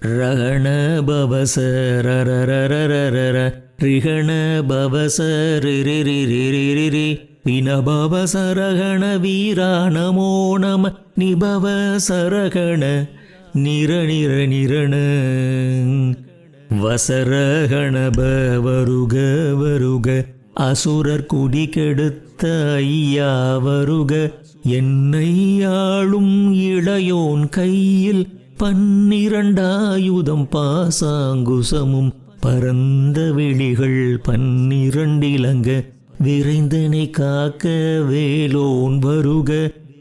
ரகண பவச ரரரரரரர ரிகண பவச ரிரிரிரிரிரி வினபவ சரகண வீரா நமோ நம நிபவ சரகண நிரநிர நிரண வசரகணப வருக வருக அசுரர் குடி கெடுத்த ஐயா வருக என்னை ஆளும் இளையோன் கையில் 12 பாசாங்குசமும் பரந்த வெளிகள் 12 இலங்க விரைந்தனை காக்க வேலோன் வருக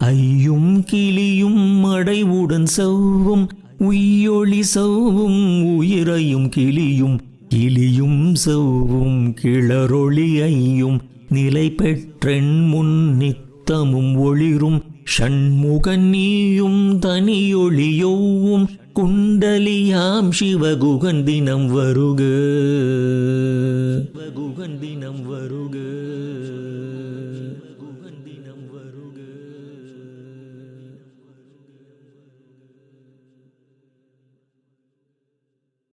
ஐயும் கிளியும் மடைவுடன் செவ்வும் உய்யொளி செவ்வும் உயிரையும் கிளியும் கிளியும் செவ்வும் கிளரொளி ஐயும் நிலை பெற்றென் முன் நித்தமும் ஒளிரும் ஷண்முகன் நீயும் தனியொளியோவும் குண்டலியாம் சிவகுகன் தினம் வருக.